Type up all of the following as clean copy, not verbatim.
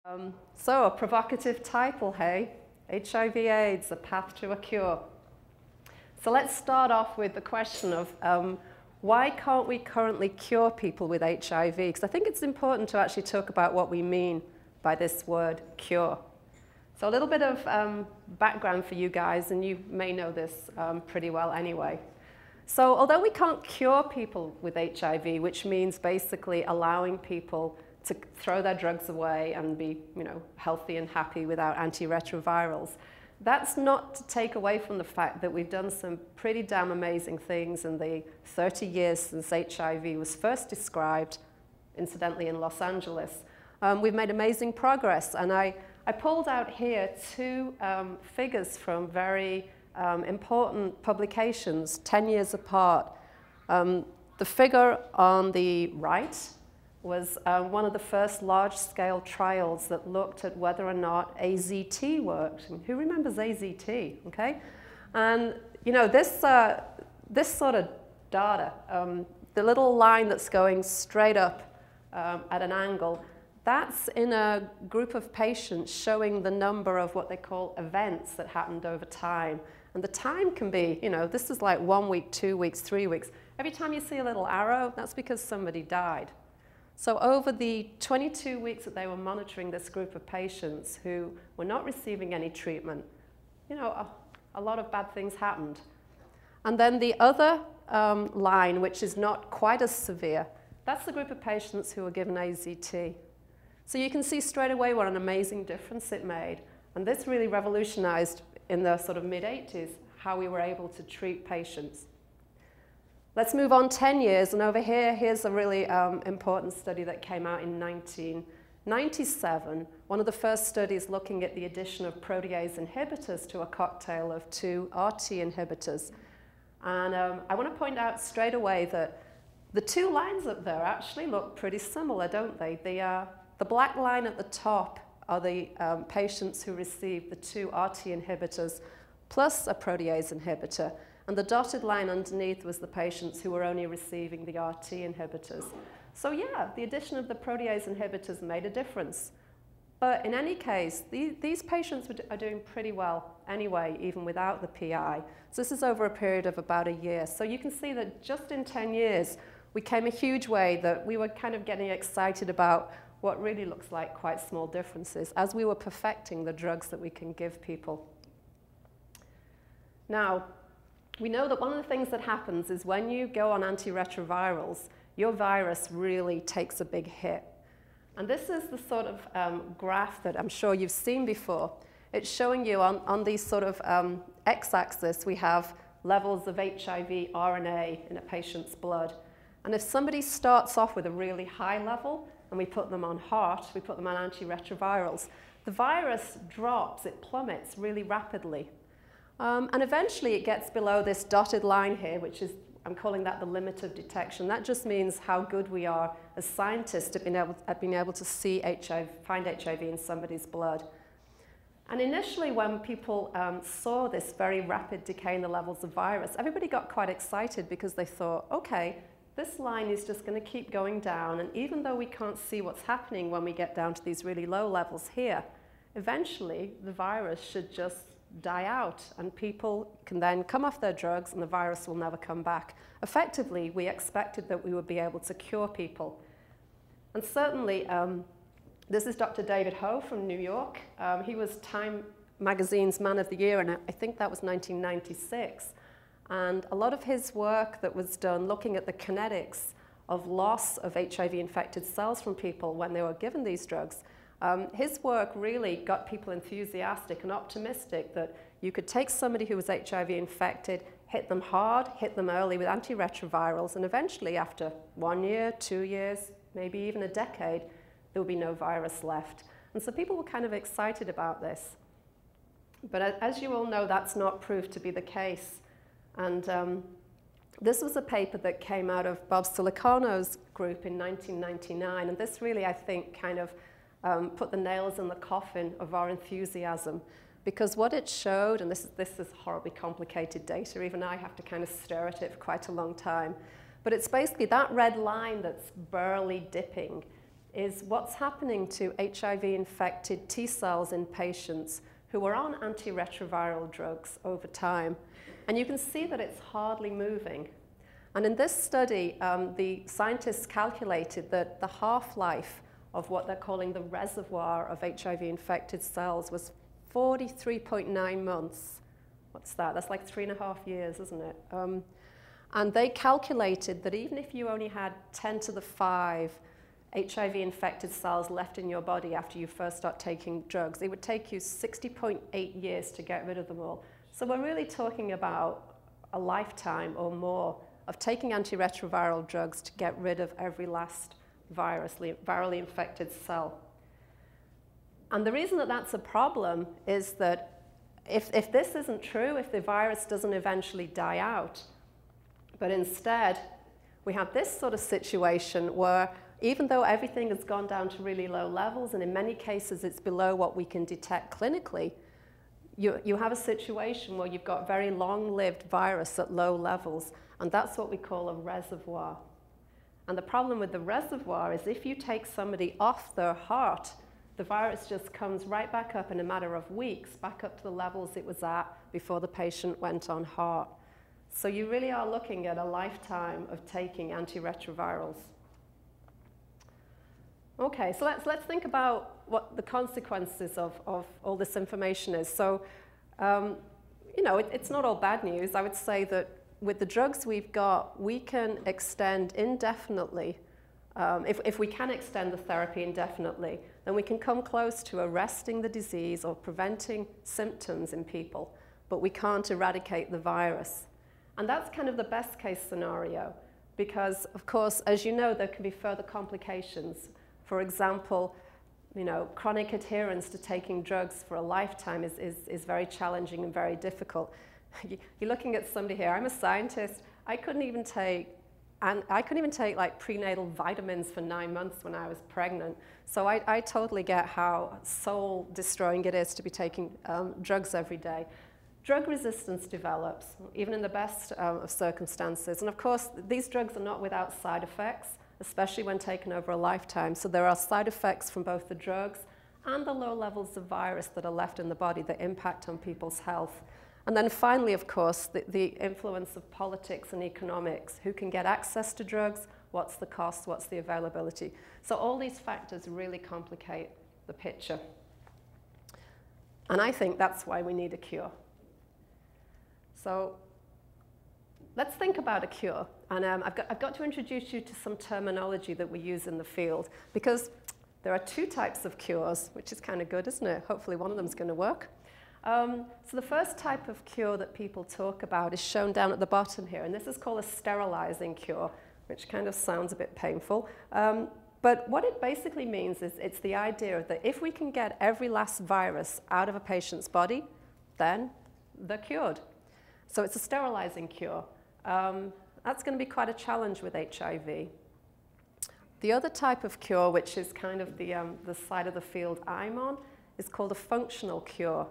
So a provocative title, hey? HIV/AIDS, a path to a cure. So let's start off with the question of why can't we currently cure people with HIV? Because I think it's important to actually talk about what we mean by this word cure. So a little bit of background for you guys, and you may know this pretty well anyway. So although we can't cure people with HIV, which means basically allowing people to throw their drugs away and be, healthy and happy without antiretrovirals, that's not to take away from the fact that we've done some pretty damn amazing things in the 30 years since HIV was first described, incidentally, in Los Angeles. We've made amazing progress, and I pulled out here two figures from very important publications, 10 years apart. The figure on the right was one of the first large-scale trials that looked at whether or not AZT worked. And who remembers AZT, okay? And, this sort of data, the little line that's going straight up at an angle, that's in a group of patients showing the number of what they call events that happened over time. And the time can be, this is like 1 week, 2 weeks, 3 weeks. Every time you see a little arrow, that's because somebody died. So over the 22 weeks that they were monitoring this group of patients who were not receiving any treatment, a lot of bad things happened. And then the other line, which is not quite as severe, that's the group of patients who were given AZT. So you can see straight away what an amazing difference it made. And this really revolutionized in the sort of mid-80s how we were able to treat patients. Let's move on 10 years, and over here, here's a really important study that came out in 1997, one of the first studies looking at the addition of protease inhibitors to a cocktail of 2 RT inhibitors. And I want to point out straight away that the 2 lines up there actually look pretty similar, don't they? The black line at the top are the patients who received the 2 RT inhibitors plus a protease inhibitor. And the dotted line underneath was the patients who were only receiving the RT inhibitors. So yeah, the addition of the protease inhibitors made a difference. But in any case, these patients are doing pretty well anyway, even without the PI. So this is over a period of about a year. So you can see that just in 10 years, we came a huge way that we were kind of getting excited about what really looks like quite small differences as we were perfecting the drugs that we can give people. Now, we know that one of the things that happens is when you go on antiretrovirals, your virus really takes a big hit. And this is the sort of graph that I'm sure you've seen before. It's showing you on these sort of x-axis, we have levels of HIV RNA in a patient's blood. And if somebody starts off with a really high level, and we put them on HAART, we put them on antiretrovirals, the virus drops, it plummets really rapidly. And eventually it gets below this dotted line here, which is, I'm calling that the limit of detection. That just means how good we are as scientists at being able to see find HIV in somebody's blood. And initially when people saw this very rapid decay in the levels of virus, everybody got quite excited because they thought, okay, this line is just going to keep going down, and even though we can't see what's happening when we get down to these really low levels here, eventually the virus should just die out, and people can then come off their drugs and the virus will never come back. Effectively, we expected that we would be able to cure people. And certainly, this is Dr. David Ho from New York. He was Time Magazine's Man of the Year, and I think that was 1996. And a lot of his work that was done looking at the kinetics of loss of HIV-infected cells from people when they were given these drugs, his work really got people enthusiastic and optimistic that you could take somebody who was HIV-infected, hit them hard, hit them early with antiretrovirals, and eventually after 1 year, 2 years, maybe even a decade, there would be no virus left. And so people were kind of excited about this. But as you all know, that's not proved to be the case. And this was a paper that came out of Bob Silicano's group in 1999, and this really, I think, kind of put the nails in the coffin of our enthusiasm, because what it showed, and this is horribly complicated data, even I have to kind of stare at it for quite a long time, but it's basically that red line that's barely dipping is what's happening to HIV-infected T cells in patients who are on antiretroviral drugs over time. And you can see that it's hardly moving. And in this study, the scientists calculated that the half-life of what they're calling the reservoir of HIV-infected cells was 43.9 months. What's that? That's like 3.5 years, isn't it? And they calculated that even if you only had 10 to the 5 HIV-infected cells left in your body after you first start taking drugs, it would take you 60.8 years to get rid of them all. So we're really talking about a lifetime or more of taking antiretroviral drugs to get rid of every last virally infected cell. And the reason that that's a problem is that if this isn't true, if the virus doesn't eventually die out, but instead we have this sort of situation where even though everything has gone down to really low levels, and in many cases it's below what we can detect clinically, you have a situation where you've got very long-lived virus at low levels, and that's what we call a reservoir. And the problem with the reservoir is if you take somebody off their heart, the virus just comes right back up in a matter of weeks, back up to the levels it was at before the patient went on heart. So you really are looking at a lifetime of taking antiretrovirals. Okay, so let's think about what the consequences of all this information is. So, you know, it's not all bad news. I would say that with the drugs we've got, we can extend indefinitely. If we can extend the therapy indefinitely, then we can come close to arresting the disease or preventing symptoms in people, but we can't eradicate the virus. And that's kind of the best case scenario because, of course, as you know, there can be further complications. For example, you know, chronic adherence to taking drugs for a lifetime is very challenging and very difficult. You're looking at somebody here. I'm a scientist. I couldn't even take like prenatal vitamins for 9 months when I was pregnant. So I totally get how soul destroying it is to be taking drugs every day. Drug resistance develops, even in the best of circumstances. And of course, these drugs are not without side effects, especially when taken over a lifetime. So there are side effects from both the drugs and the low levels of virus that are left in the body that impact on people's health. And then finally, of course, the influence of politics and economics. Who can get access to drugs? What's the cost? What's the availability? So all these factors really complicate the picture. And I think that's why we need a cure. So let's think about a cure. And I've got to introduce you to some terminology that we use in the field, because there are two types of cures, which is kind of good, isn't it? Hopefully one of them is going to work. So the first type of cure that people talk about is shown down at the bottom here, and this is called a sterilizing cure, which kind of sounds a bit painful. But what it basically means is it's the idea that if we can get every last virus out of a patient's body, then they're cured. So it's a sterilizing cure. That's going to be quite a challenge with HIV. The other type of cure, which is kind of the side of the field I'm on, is called a functional cure.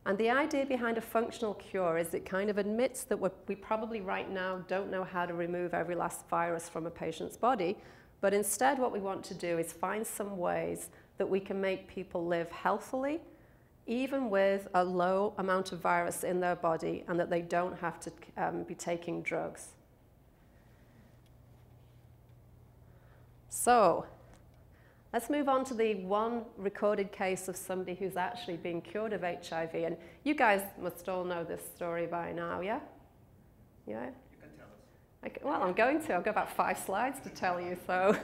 And the idea behind a functional cure is it kind of admits that we probably right now don't know how to remove every last virus from a patient's body, but instead what we want to do is find some ways that we can make people live healthily, even with a low amount of virus in their body, and that they don't have to be taking drugs. So let's move on to the one recorded case of somebody who's actually been cured of HIV. And you guys must all know this story by now, yeah? Yeah? You can tell us. Well, I'm going to. I've got about 5 slides to tell you, so.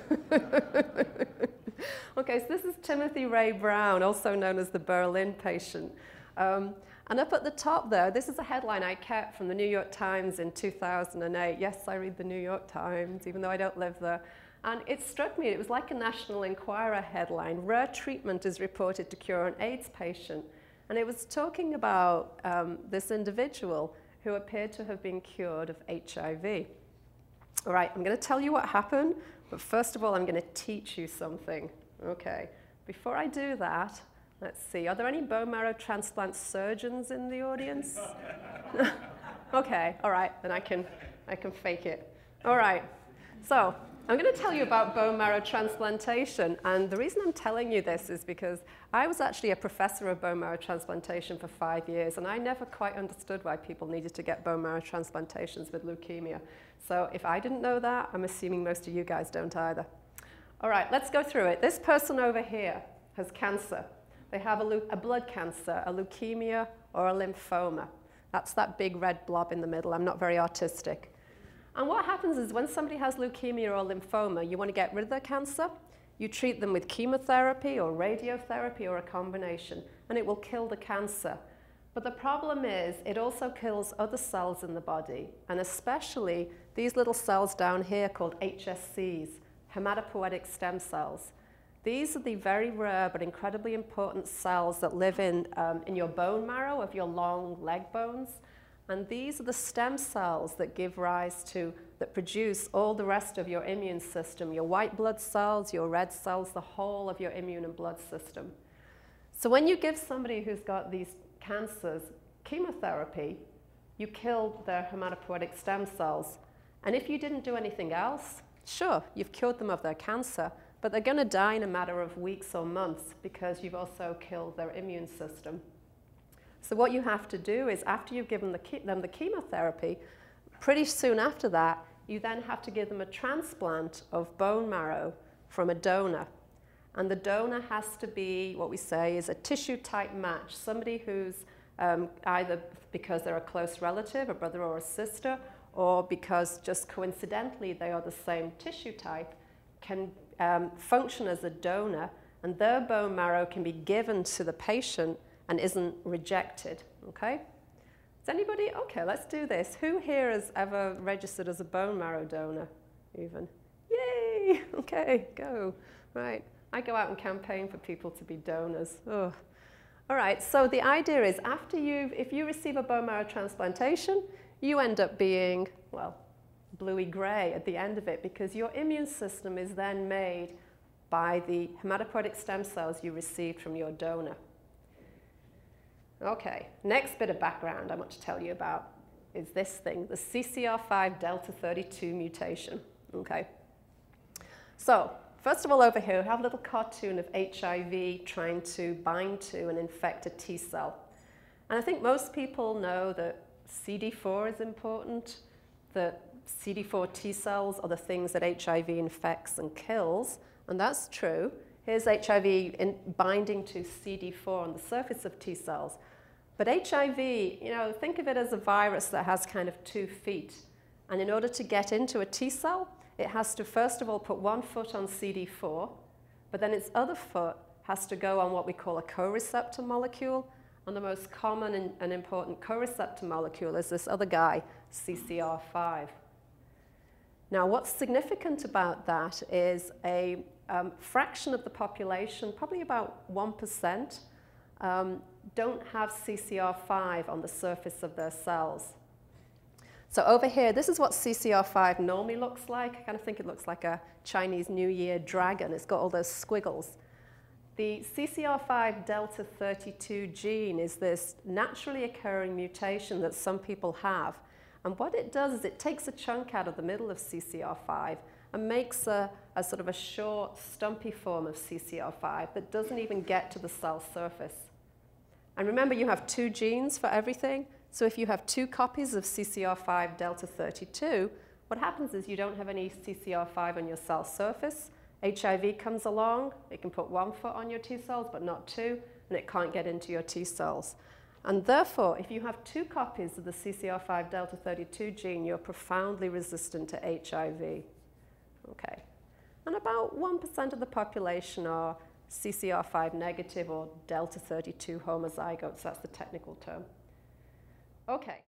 Okay, so this is Timothy Ray Brown, also known as the Berlin patient. And up at the top there, this is a headline I kept from the New York Times in 2008. Yes, I read the New York Times, even though I don't live there. And it struck me, it was like a National Enquirer headline, "Rare treatment is reported to cure an AIDS patient." And it was talking about this individual who appeared to have been cured of HIV. All right, I'm going to tell you what happened, but first of all, I'm going to teach you something. Okay, before I do that, let's see, are there any bone marrow transplant surgeons in the audience? Okay, all right, then I can fake it. All right, so I'm going to tell you about bone marrow transplantation, and the reason I'm telling you this is because I was actually a professor of bone marrow transplantation for 5 years, and I never quite understood why people needed to get bone marrow transplantations with leukemia. So if I didn't know that, I'm assuming most of you guys don't either. All right, let's go through it. This person over here has cancer. They have a blood cancer, a leukemia, or a lymphoma. That's that big red blob in the middle. I'm not very artistic. And what happens is when somebody has leukemia or lymphoma, you want to get rid of their cancer. You treat them with chemotherapy or radiotherapy or a combination, and it will kill the cancer. But the problem is it also kills other cells in the body, and especially these little cells down here called HSCs, hematopoietic stem cells. These are the very rare but incredibly important cells that live in your bone marrow of your long leg bones. And these are the stem cells that give rise to, that produce all the rest of your immune system, your white blood cells, your red cells, the whole of your immune and blood system. So when you give somebody who's got these cancers chemotherapy, you kill their hematopoietic stem cells. And if you didn't do anything else, sure, you've cured them of their cancer, but they're going to die in a matter of weeks or months because you've also killed their immune system. So what you have to do is after you've given them the chemotherapy, pretty soon after that, you then have to give them a transplant of bone marrow from a donor. And the donor has to be what we say is a tissue type match, somebody who's either because they're a close relative, a brother or a sister, or because just coincidentally they are the same tissue type, can function as a donor, and their bone marrow can be given to the patient and isn't rejected, okay? Is anybody, okay, let's do this. Who here has ever registered as a bone marrow donor, even? Yay, okay, go, right. I go out and campaign for people to be donors. Oh. All right, so the idea is if you receive a bone marrow transplantation, you end up being, well, bluey gray at the end of it because your immune system is then made by the hematopoietic stem cells you received from your donor. Okay, next bit of background I want to tell you about is this thing, the CCR5 delta 32 mutation, okay? So, first of all over here, we have a little cartoon of HIV trying to bind to and infect a T cell. And I think most people know that CD4 is important, that CD4 T cells are the things that HIV infects and kills, and that's true. Here's HIV binding to CD4 on the surface of T cells. But HIV, you know, think of it as a virus that has kind of 2 feet. And in order to get into a T cell, it has to first of all put one foot on CD4, but then its other foot has to go on what we call a co-receptor molecule. And the most common and important co-receptor molecule is this other guy, CCR5. Now, what's significant about that is a fraction of the population, probably about 1%, don't have CCR5 on the surface of their cells. So over here, this is what CCR5 normally looks like. I kind of think it looks like a Chinese New Year dragon. It's got all those squiggles. The CCR5 delta 32 gene is this naturally occurring mutation that some people have. And what it does is it takes a chunk out of the middle of CCR5 and makes a sort of a short, stumpy form of CCR5 that doesn't even get to the cell surface. And remember, you have 2 genes for everything. So if you have 2 copies of CCR5 delta 32, what happens is you don't have any CCR5 on your cell surface. HIV comes along, it can put 1 foot on your T cells, but not 2, and it can't get into your T cells. And therefore, if you have 2 copies of the CCR5 delta 32 gene, you're profoundly resistant to HIV. Okay. And about 1% of the population are CCR5 negative or delta 32 homozygotes. That's the technical term. Okay.